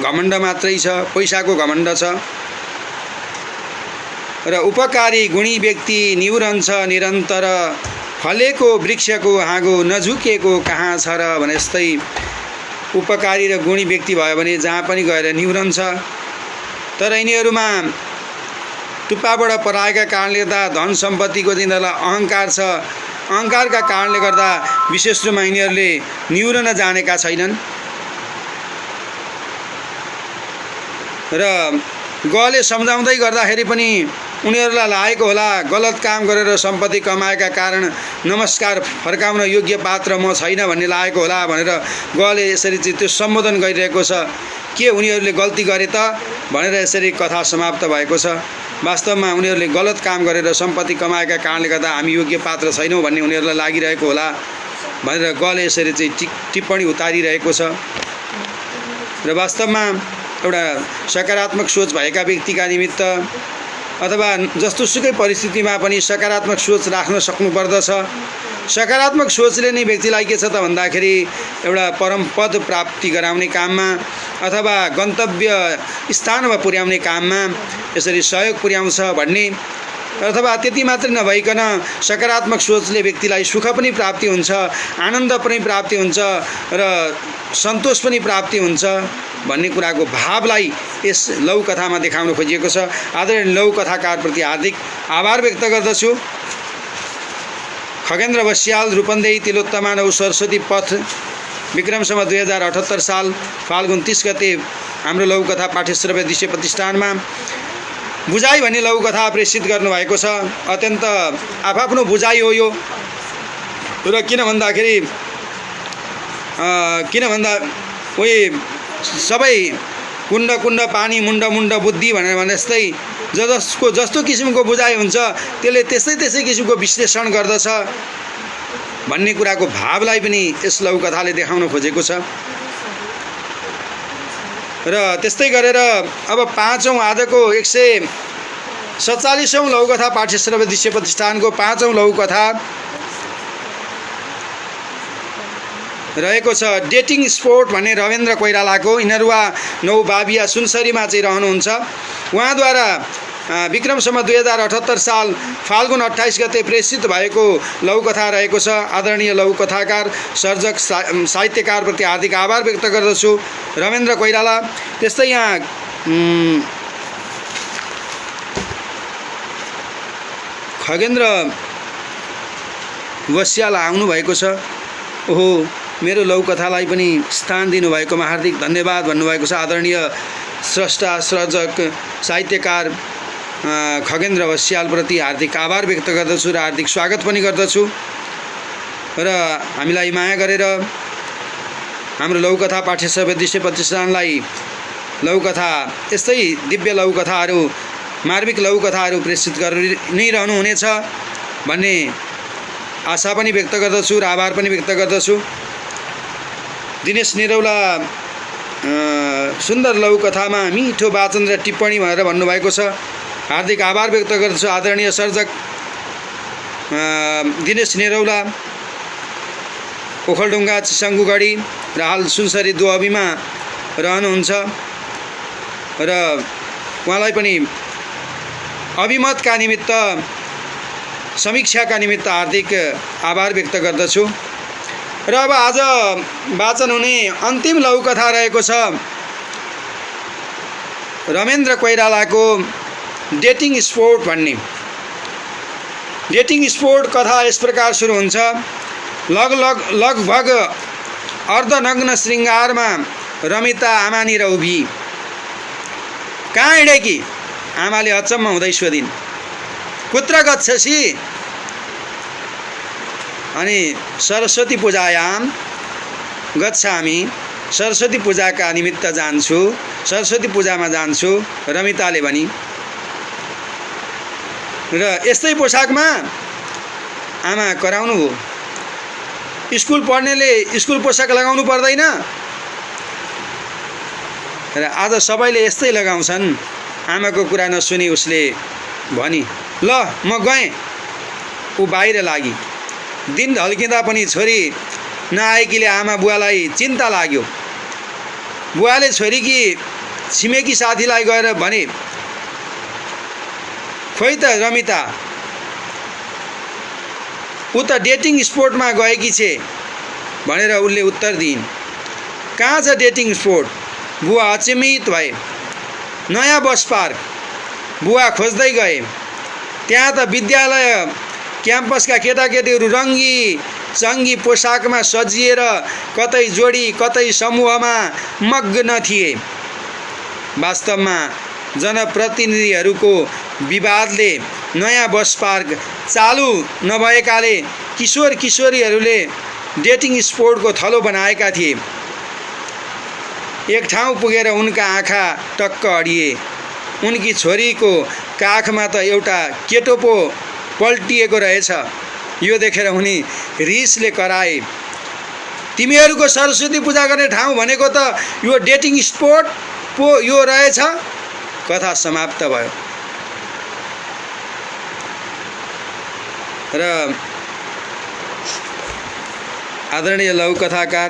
घमण्ड मात्रै छ, पैसाको घमण्ड छ। र उपकारी गुणी व्यक्ति निहुरन्छ निरन्तर, फलेको वृक्षको हाँगो नझुकेको कहाँ छ र भने जस्तै उपकारी र गुणी व्यक्ति भयो भने जहाँ पनि गएर निहुरन्छ। तर यिनीहरूमा टुप्पाबाट पराएका कारणले गर्दा धन सम्पत्तिको यिनीहरूलाई अहङ्कार छ। अहङ्कारका कारणले गर्दा विशेष रूपमा यिनीहरूले निहुरन जानेका छैनन्। र गले सम्झाउँदै गर्दाखेरि पनि उनीहरूलाई लागेको होला गलत काम गरेर सम्पत्ति कमाएका कारण नमस्कार फर्काउन योग्य पात्र म छैन भन्ने लागेको होला भनेर गले यसरी चाहिँ त्यो सम्बोधन गरिरहेको छ। के उनीहरूले गल्ती गरे त भनेर यसरी कथा समाप्त भएको छ। वास्तवमा उनीहरूले गलत काम गरेर सम्पत्ति कमाएका कारणले गर्दा हामी योग्य पात्र छैनौँ भन्ने उनीहरूलाई लागिरहेको होला भनेर गले यसरी चाहिँ टिप्पणी उतारिरहेको छ। र वास्तवमा एउटा सकारात्मक सोच भएका व्यक्तिका निमित्त अथवा जस्तोसुकै परिस्थितिमा पनि सकारात्मक सोच राख्न सक्नुपर्दछ। सकारात्मक सोचले नै व्यक्तिलाई के छ त भन्दाखेरि एउटा परम पद प्राप्ति गराउने काममा अथवा गन्तव्य स्थानमा पुर्याउने काममा यसरी सहयोग पुर्याउँछ भन्ने, अथवा त्यति मात्रै नभइकन सकारात्मक सोचले व्यक्तिलाई सुख पनि प्राप्ति हुन्छ, आनन्द पनि प्राप्ति हुन्छ र सन्तोष पनि प्राप्ति हुन्छ भन्ने कुराको भावलाई यस लघुकथामा देखाउन खोजिएको छ। आदरणीय लघुकथाकारप्रति हार्दिक आभार व्यक्त गर्दछु। खगेन्द्र बस्याल, रूपन्देही, तिलोत्तमा 9 सरस्वती पथ, विक्रम सम्वत 2078 साल फाल्गुन 30 गते हाम्रो लघुकथा पाठ्यश्रव्य दृश्य प्रतिष्ठानमा बुझाइ भन्ने लघुकथा प्रेषित गर्नुभएको छ। अत्यन्त आफ्नो बुझाइ हो यो। र किन भन्दा उही सबै कुण्ड कुण्ड पानी मुण्ड मुण्ड बुद्धि भनेर भने जस्तै जसको जस्तो किसिमको बुझाइ हुन्छ त्यसले त्यसै किसिमको विश्लेषण गर्दछ भन्ने कुराको भावलाई पनि यस लघुकथाले देखाउन खोजेको छ। र त्यस्तै गरेर अब पाँचौं आजको 147औं लघुकथा पाठ्यश्रव्य दृश्य प्रतिष्ठानको 5औं लघुकथा रहेको छ डेटिङ स्पोर्ट भन्ने रविन्द्र कोइरालाको। यिनीहरू 9 बाबिया सुनसरीमा चाहिँ रहनुहुन्छ। उहाँद्वारा विक्रम सम्वत 2078 साल फाल्गुन 28 गते प्रेषित भएको लघुकथा रहेको छ। आदरणीय लघुकथाकार, सर्जक, साहित्यकारप्रति हार्दिक आभार व्यक्त गर्दछु रविन्द्र कोइराला। त्यस्तै यहाँ खगेन्द्र बस्याल आउनुभएको छ। ओहो, मेरो लघुकथालाई पनि स्थान दिनुभएकोमा हार्दिक धन्यवाद भन्नुभएको छ। आदरणीय स्रष्टा, सर्जक, साहित्यकार खगेन्द्र बस्यालप्रति हार्दिक आभार व्यक्त गर्दछु र हार्दिक स्वागत पनि गर्दछु। र हामीलाई माया गरेर हाम्रो लघुकथा पाठ्यश्रव्य दृश्य प्रतिष्ठानलाई लघुकथा, यस्तै दिव्य लघुकथाहरू मार्मिक लघुकथाहरू प्रेषित गरि नै रहनुहुनेछ भन्ने आशा पनि व्यक्त गर्दछु र आभार पनि व्यक्त गर्दछु। दिनेश निरौला सुन्दर लघुकथामा मिठो वाचन र टिप्पणी भनेर भन्नुभएको छ। हार्दिक आभार व्यक्त गर्दछु। आदरणीय सर्जक दिनेश निरौला ओखलढुङ्गा चिसङ्गुगढी र हाल सुनसरी दुअबीमा रहनुहुन्छ र उहाँलाई पनि अभिमतका निमित्त समीक्षाका निमित्त हार्दिक आभार व्यक्त गर्दछु। र अब आज वाचन हुने अन्तिम लघुकथा रहेको छ रमेन्द्र कोइरालाको डेटिङ स्पोर्ट भन्ने। डेटिङ स्पोर्ट कथा यस प्रकार सुरु हुन्छ। लगभग अर्धनग्न श्रृङ्गारमा रमिता आमानिर उभि। कहाँ हिँडेकी? आमाले अचम्म हुँदै सोधिन्। कुत्र गच्छसि? अनि सरस्वती पूजायाम गच्छामि, सरस्वती पूजाका निमित्त जान्छु, सरस्वती पूजामा जान्छु, रमिताले भनी। र यस्तै पोसाकमा आमा कराउनु हो। स्कुल पढ्नेले स्कुल पोसाक लगाउनु पर्दैन र आज सबैले यस्तै लगाउँछन्। आमाको कुरा नसुनी उसले भनी, ल म गएँ। ऊ बाहिर लागि। दिन ढल्किँदा पनि छोरी नआएकीले आमा बुवालाई चिन्ता लाग्यो। बुवाले छोरीकी छिमेकी साथीलाई गएर भने, खोइ त रमिता, ऊ त डेटिङ स्पोर्टमा गएकी छे भनेर उनले उत्तर दिइन्। कहाँ छ डेटिङ स्पोर्ट? बुवा अचम्मित भए। नयाँ बस पार्क। बुवा खोज्दै गए। त्यहाँ त विद्यालय क्याम्पसका केटाकेटीहरू रङ्गी चङ्गी पोसाकमा सजिएर कतै जोडी कतै समूहमा मग्न थिए। वास्तवमा जनप्रतिनिधिहरूको विवादले नयाँ बस पार्क चालु नभएकाले किशोर किशोरीहरूले डेटिङ स्पोर्टको थलो बनाएका थिए। एक ठाउँ पुगेर उनका आँखा टक्क अडिए। उनकी छोरीको काखमा त एउटा केटो पो पल्टिएको रहेछ। यो देखेर उनी रिसले कराए, तिमीहरूको सरस्वती पूजा गर्ने ठाउँ भनेको त यो डेटिङ स्पोर्ट पो यो रहेछ। कथा समाप्त भयो। र आदरणीय लघुकथाकार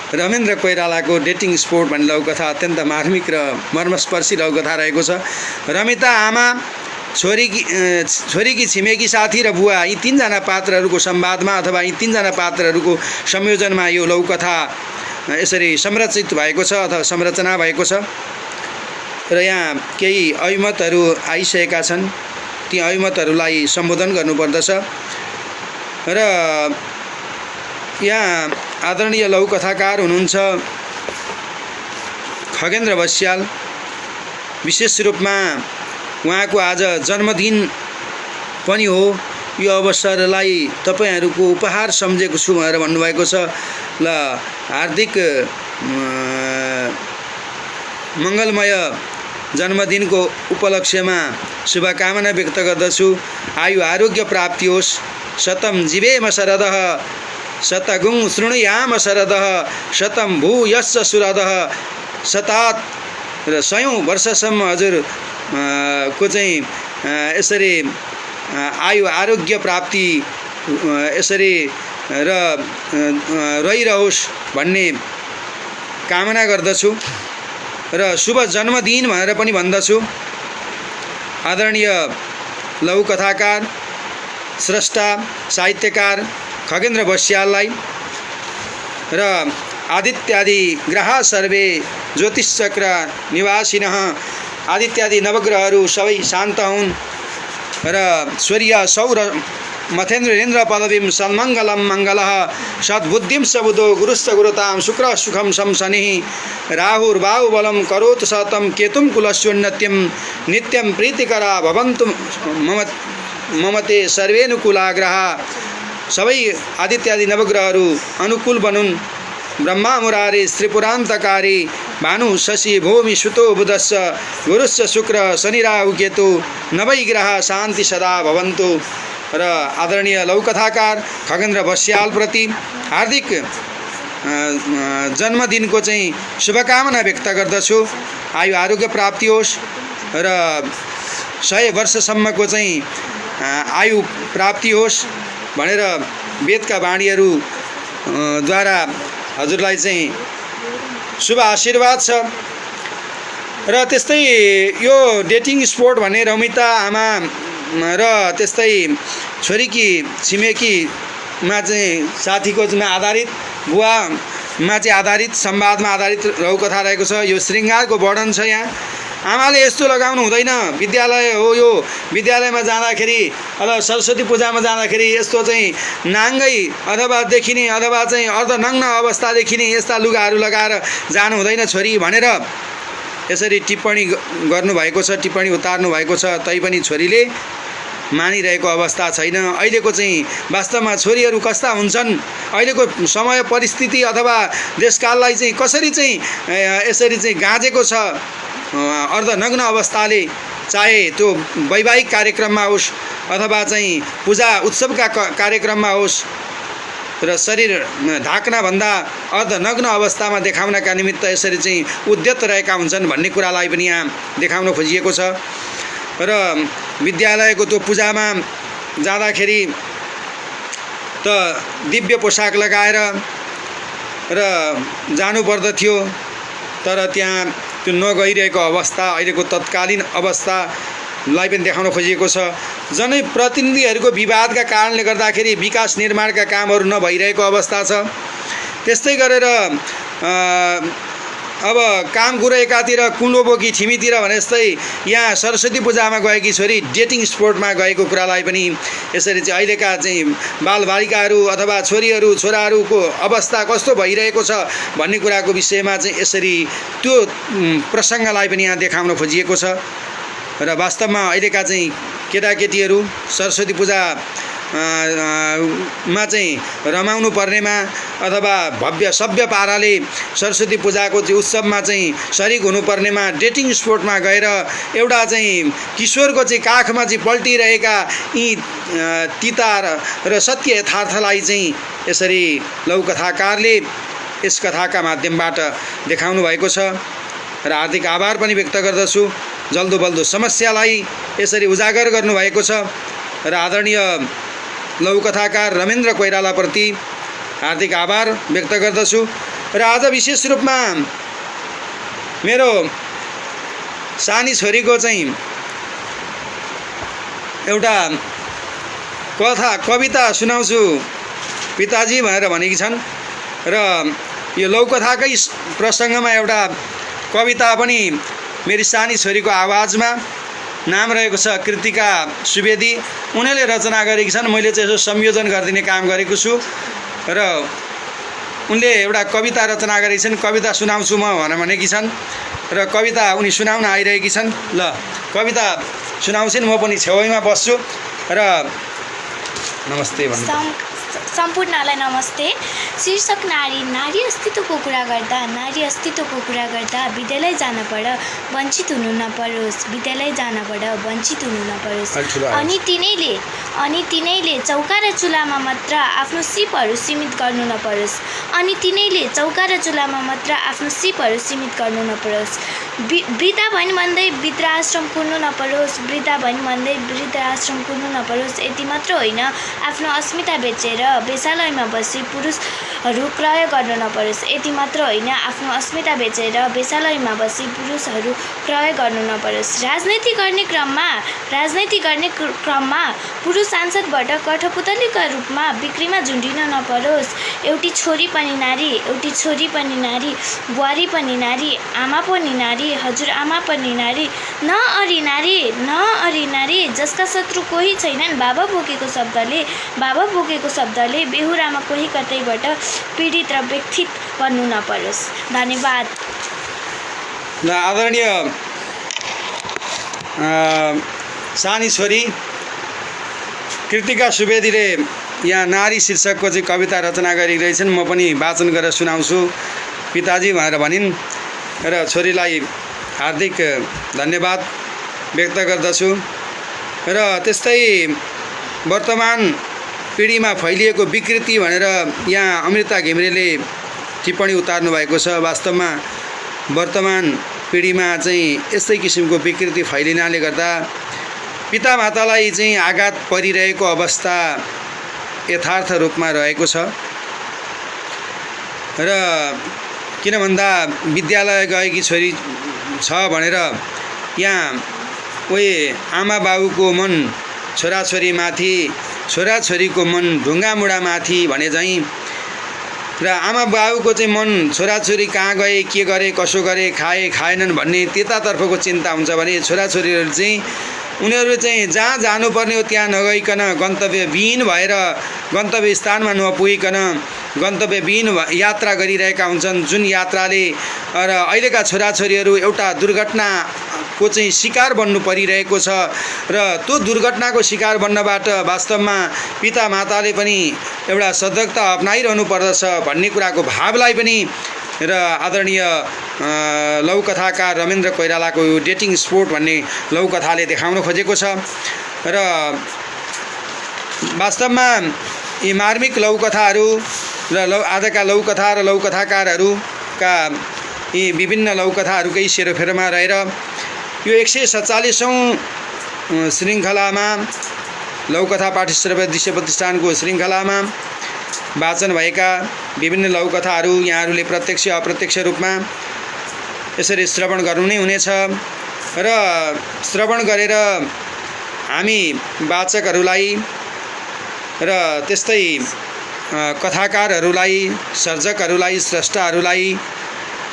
रमेन्द्र कोइरालाको डेटिङ स्पोर्ट भन्ने लघुकथा अत्यन्त मार्मिक र मर्मस्पर्शी लघुकथा रहेको छ। रमिता आमा, छोरीकी छिमेकी साथी र बुवा, यी तीनजना पात्रहरूको संवादमा अथवा यी तीनजना पात्रहरूको संयोजनमा यो लघुकथा यसरी संरचित भएको छ अथवा संरचना भएको छ। र यहाँ केही अभिमतहरू आइसकेका छन्। ती अभिमतहरूलाई सम्बोधन गर्नुपर्दछ। र यहाँ आदरणीय लघुकथाकार हुनुहुन्छ खगेन्द्र बस्याल। विशेष रूपमा उहाँको आज जन्मदिन पनि हो। यो अवसरलाई तपाईहरूको उपहार सम्झेको छु भनेर भन्नुभएको छ। ल हार्दिक मङ्गलमय जन्मदिनको उपलक्ष्यमा शुभकामना व्यक्त गर्दछु। आयु आरोग्य प्राप्ति होस्। शतं जीवेम शरदः शतगुं शृणुयाम शरदः शतं भूयश्च सुरदः शतात् र 100 वर्षसम्म हजुर को चाहिँ यसरी आयु आरोग्य प्राप्ति यसरी र रहिरहोस् भन्ने कामना गर्दछु र शुभ जन्मदिन भनेर पनि भन्दछु। आदरणीय लघुकथाकार स्रष्टा साहित्यकार खगेन्द्र बस्याललाई र आदित्यादि ग्रह सर्वे ज्योतिषचक्र निवासिनः आदित्यादि नवग्रहहरू सबै शान्त हुन् र सूर्य सौर मथेन्द्रेन्द्र पदवीं सन्मङ्गलं मङ्गलः सद्बुद्धिं सबुधो गुरुश्च गुरुतां शुक्र सुखं शंसनिः राहुर्बाहुबलं करोतु सतं केतुं कुलस्योन्नत्यं नित्यं प्रीतिकरा भवन्तु ममते सर्वेनुकूलाग्रहा। सबै आदित्यादि नवग्रहहरू अनुकूल बनुन्। ब्रह्मा मुरारी त्रिपुरान्तकारी भानु शशि भूमि सुतो बुधश्च गुरुश्च शुक्र शनि राहु केतु नवै ग्रह शान्ति सदा भवन्तु। र आदरणीय लौकथाकार खगेन्द्र बस्यालप्रति हार्दिक जन्मदिनको चाहिँ शुभकामना व्यक्त गर्दछु। आयु आरोग्य प्राप्ति होस् र 100 वर्षसम्मको चाहिँ आयु प्राप्ति होस् भनेर वेदका वाणीहरू द्वारा हजुरलाई चाहिँ शुभ आशीर्वाद छ। र त्यस्तै यो डेटिङ स्पोर्ट भन्ने रमिता आमा र त्यस्तै छोरीकी छिमेकीमा चाहिँ साथीको चाहिँ आधारित बुवामा चाहिँ आधारित संवादमा आधारित लौकथा रहेको छ। यो श्रृङ्गारको वर्णन छ। यहाँ आमाले यस्तो लगाउनु हुँदैन, विद्यालय हो यो, विद्यालयमा जाँदाखेरि अथवा सरस्वती पूजामा जाँदाखेरि यस्तो चाहिँ नाङ्गै अथवा देखिने अथवा चाहिँ अर्धनग्न अवस्था देखिने यस्ता लुगाहरू लगाएर जानु हुँदैन छोरी भनेर यसरी टिप्पणी गर्नुभएको छ, टिप्पणी उतार्नु भएको छ। तैपनि छोरीले मानिरहेको अवस्था छैन। अहिलेको चाहिँ वास्तवमा छोरीहरू कस्ता हुन्छन्, अहिलेको समय परिस्थिति अथवा देशकाललाई चाहिँ कसरी चाहिँ यसरी चाहिँ गाँजेको छ अर्धनग्न अवस्थाले, चाहे त्यो वैवाहिक कार्यक्रममा होस् अथवा चाहिँ पूजा उत्सवका कार्यक्रममा होस् र शरीर ढाक्नभन्दा अर्धनग्न अवस्थामा देखाउनका निमित्त यसरी चाहिँ उद्यत रहेका हुन्छन् भन्ने कुरालाई पनि यहाँ देखाउन खोजिएको छ। र विद्यालयको त्यो पूजामा जाँदाखेरि त दिव्य पोसाक लगाएर र जानुपर्दथ्यो, तर त्यहाँ त्यो नगइरहेको अवस्था, अहिलेको तत्कालीन अवस्थालाई पनि देखाउन खोजिएको छ। जनप्रतिनिधिहरूको विवादका कारणले गर्दाखेरि विकास निर्माणका कामहरू नभइरहेको अवस्था छ। त्यस्तै गरेर अब काम कुरो एकातिर कुलो बोकी ठिमीतिर भने जस्तै यहाँ सरस्वती पूजामा गएकी छोरी डेटिङ स्पोर्टमा गएको कुरालाई पनि यसरी चाहिँ अहिलेका चाहिँ बालबालिकाहरू अथवा छोरीहरू छोराहरूको अवस्था कस्तो भइरहेको छ भन्ने कुराको विषयमा चाहिँ यसरी त्यो प्रसङ्गलाई पनि यहाँ देखाउन खोजिएको छ। र वास्तवमा अहिलेका चाहिँ केटाकेटीहरू सरस्वती पूजा मा चाहिँ रमाउनु पर्नेमा अथवा भव्य सभ्य पाराले सरस्वती पूजाको चाहिँ उत्सवमा चाहिँ सरिक हुनुपर्नेमा डेटिङ स्पोर्टमा गएर एउटा चाहिँ किशोरको चाहिँ काखमा चाहिँ पल्टिरहेका यी तिता र सत्य यथार्थलाई चाहिँ यसरी लौकथाकारले यस कथाका माध्यमबाट देखाउनु भएको छ। र हार्दिक आभार पनि व्यक्त गर्दछु। जल्दो बल्दो समस्यालाई यसरी उजागर गर्नुभएको छ र आदरणीय लौकथाकार रमेन्द्र कोइरालाप्रति हार्दिक आभार व्यक्त गर्दछु। र आज विशेष रूपमा मेरो सानी छोरीको चाहिँ एउटा कविता सुनाउँछु पिताजी भनेर भनेकी छन् र यो लौकथाकै प्रसङ्गमा एउटा कविता पनि मेरी सानी छोरीको आवाजमा, नाम रहेको छ कृतिका सुवेदी, उनीहरूले रचना गरेकी छन्। मैले चाहिँ यसो संयोजन गरिदिने काम गरेको छु र उनले एउटा कविता रचना गरेकी छन्। कविता सुनाउँछु म भनेकी छन् र कविता उनी सुनाउन आइरहेकी छन्। ल कविता सुनाउँछिन्, म पनि छेउमा बस्छु र नमस्ते भन्नु। सम्पूर्णलाई नमस्ते। शीर्षक नारी। नारी अस्तित्वको कुरा गर्दा, नारी अस्तित्वको कुरा गर्दा विद्यालय जानबाट वञ्चित हुनु नपरोस्, विद्यालय जानबाट वञ्चित हुनु नपरोस्। अनि तिनैले चौका र चुलामा मात्र आफ्नो सिपहरू सीमित गर्नु नपरोस्। अनि तिनैले चौका र चुलामा मात्र आफ्नो सिपहरू सीमित गर्नु नपरोस्। वृद्धा भइन् भन्दै वृद्धाश्रम कुर्नु नपरोस्, वृद्धा भइन् भन्दै वृद्धाश्रम कुर्नु नपरोस्। यति मात्र होइन, आफ्नो अस्मिता बेचेर वेश्यालयमा बसी पुरुषहरू क्रय गर्न नपरोस्। यति मात्र होइन, आफ्नो अस्मिता बेचेर वेश्यालयमा बसी पुरुषहरू क्रय गर्नु नपरोस्। राजनीति गर्ने क्रममा पुरुष सांसदबाट कठपुतलीका रूपमा बिक्रीमा झुन्डिन नपरोस्। एउटी छोरी पनि नारी, एउटी छोरी पनि नारी, बुहारी पनि नारी, आमा पनि नारी, हजुरआमा पनि नारी, न अरी नारी, जसका शत्रु कोही छैनन्। बाबा बोकेको शब्दले बेहुरामा कोही कतैबाट पीडित र व्यथित बन्नु नपरोस्। धन्यवाद। आदरणीय सानी छोरी कृतिका सुवेदीले यहाँ नारी शीर्षकको चाहिँ कविता रचना गरिरहेछन्। म पनि वाचन गरेर सुनाउँछु। पिताजी भनेर भनिन्। र छोरीलाई हार्दिक धन्यवाद व्यक्त गर्दछु। र त्यस्तै वर्तमान पिँढीमा फैलिएको विकृति भनेर यहाँ अमृता घिमिरेले टिप्पणी उतार्नु भएको छ। वास्तवमा वर्तमान पिँढीमा चाहिँ यस्तै किसिमको विकृति फैलिनाले गर्दा पितामातालाई चाहिँ आघात परिरहेको अवस्था यथार्थ रूपमा रहेको छ। र किन भन्दा विद्यालय गएकी छोरी छ भनेर यहाँ उही आमा बाबुको मन छोराछोरीमाथि, छोराछोरीको मन ढुङ्गामुढामाथि भने चाहिँ, र आमा बाबुको चाहिँ मन छोराछोरी कहाँ गए, के गरे, कसो गरे, खाए खाएनन् भन्ने त्यतातर्फको चिन्ता हुन्छ भने छोराछोरीहरू चाहिँ उनीहरू चाहिँ जहाँ जानुपर्ने हो त्यहाँ नगइकन गन्तव्यविहीन भएर गन्तव्य स्थानमा नपुगिकन गन्तव्यविहीन यात्रा गरिरहेका हुन्छन्। जुन यात्राले र अहिलेका छोराछोरीहरू एउटा दुर्घटनाको चाहिँ शिकार बन्नु परिरहेको छ। र त्यो दुर्घटनाको शिकार बन्नबाट वास्तवमा पितामाताले पनि एउटा सतर्कता अपनाइरहनु पर्दछ भन्ने कुराको भावलाई पनि र आदरणीय लघुकथाकार रमेन्द्र कोइरालाको यो डेटिङ स्पोर्ट भन्ने लघुकथाले देखाउन खोजेको छ। र वास्तवमा यी मार्मिक लघुकथाहरू र आजका लघुकथा र लघुकथाकारहरूका यी विभिन्न लघुकथाहरूकै सेरोफेरोमा रहेर यो 147औं श्रृङ्खलामा लघुकथा पाठ्यश्रव्य दृश्य प्रतिष्ठानको श्रृङ्खलामा वाचन भएका विभिन्न लघुकथाहरू यहाँहरूले प्रत्यक्ष अप्रत्यक्ष रूपमा यसरी श्रवण गर्नु नै हुनेछ। र श्रवण गरेर हामी वाचकहरूलाई र त्यस्तै कथाकारहरूलाई, सर्जकहरूलाई, स्रष्टाहरूलाई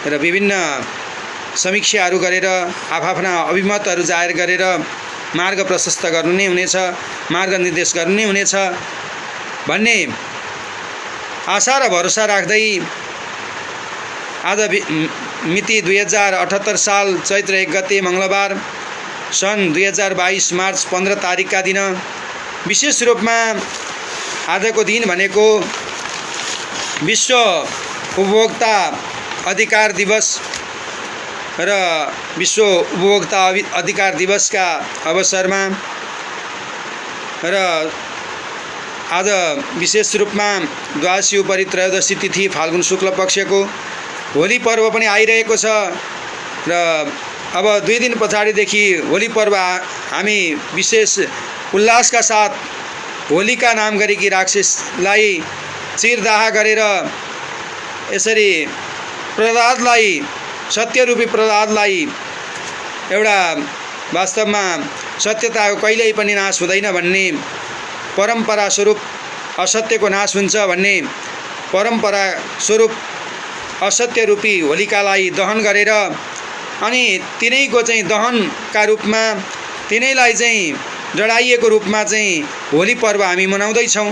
र विभिन्न समीक्षाहरू गरेर आफ्ना अभिमतहरू जाहेर गरेर मार्ग प्रशस्त गर्नु नै हुनेछ, मार्ग निर्देश गर्नु नै हुनेछ भन्ने आशा र भरोसा राख्दै आज मिति 2078 साल चैत्र 1 गते मङ्गलबार सन् 2022 मार्च 15 तारिकका दिन विशेष रूपमा आजको दिन भनेको विश्व उपभोक्ता अधिकार दिवस र विश्व उपभोक्ता अधिकार दिवसका अवसरमा र आज विशेष रूपमा द्वादशी उपरि त्रयोदशी तिथि फाल्गुन शुक्ल पक्षको होली पर्व पनि आइरहेको छ। र अब 2 दिन पछाडिदेखि होली पर्व हामी विशेष उल्लासका साथ होलिका नाम गरेकी राक्षसलाई चिरदाह गरेर यसरी प्रहलादलाई, सत्यरूपी प्रहलादलाई एउटा वास्तवमा सत्यताको कहिल्यै पनि नाश हुँदैन भन्ने परम्परा स्वरूप असत्यको नाश हुन्छ भन्ने परम्परा स्वरूप असत्य रूपी होलिकालाई दहन गरेर अनि तिनैको चाहिँ दहनका रूपमा तिनैलाई चाहिँ जडाइएको रूपमा चाहिँ होली पर्व हामी मनाउँदैछौँ।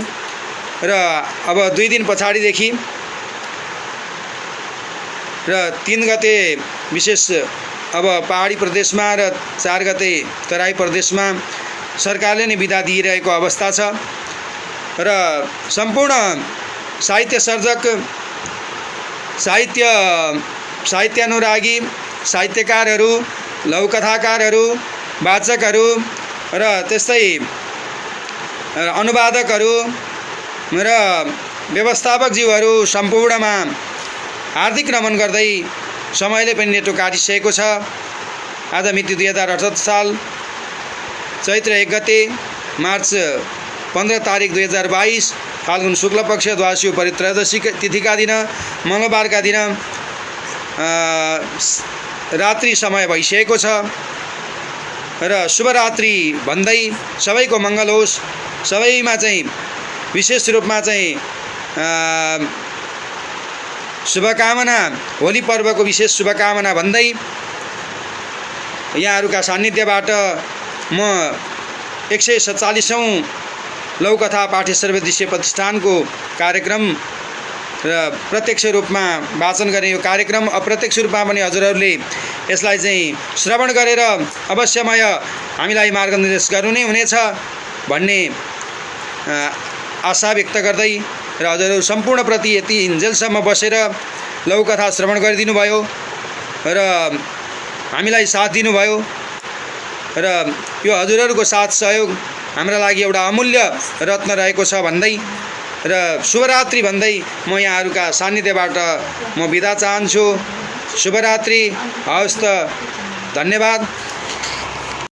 र अब 2 दिन पछाडिदेखि र 3 गते विशेष अब पहाडी प्रदेशमा र 4 गते तराई प्रदेशमा सरकारले नै बिदा दिइरहेको अवस्था छ। र सम्पूर्ण साहित्य सर्जक, साहित्यानुरागी, साहित्यकारहरू, लघुकथाकारहरू, वाचकहरू र त्यस्तै अनुवादकहरू र व्यवस्थापकज्यूहरू सम्पूर्णमा हार्दिक नमन गर्दै समयले पनि नेटो काटिसकेको छ। आज मिति 2078 साल चैत्र 1 गते मार्च 15 तारिक 2022 फाल्गुन शुक्ल पक्ष द्वादशी उपरि त्रयोदशी तिथिका दिन मङ्गलबारका दिन रात्रि समय भइसकेको छ। र शुभरात्रि भन्दै सबैको मङ्गल होस्। सबैमा चाहिँ विशेष रूपमा चाहिँ शुभकामना, होली पर्वको विशेष शुभकामना भन्दै यहाँहरूका सान्निध्यबाट म 147औं लघुकथा पाठ्यश्रव्य दृश्य प्रतिष्ठानको कार्यक्रम र प्रत्यक्ष रूपमा वाचन गर्ने यो कार्यक्रम अप्रत्यक्ष रूपमा पनि हजुरहरूले यसलाई चाहिँ श्रवण गरेर अवश्यमय हामीलाई मार्गनिर्देश गर्नु नै हुनेछ भन्ने आशा व्यक्त गर्दै र हजुरहरू सम्पूर्णप्रति यति इन्जेलसम्म बसेर लघुकथा श्रवण गरिदिनु भयो र हामीलाई साथ दिनुभयो र यो हजुरहरूको साथ सहयोग हाम्रा लागि एउटा अमूल्य रत्न रहेको छ भन्दै र शुभरात्रि भन्दै म यहाँहरूका सान्निध्यबाट म बिदा चाहन्छु। शुभरात्रि। हवस् त, धन्यवाद।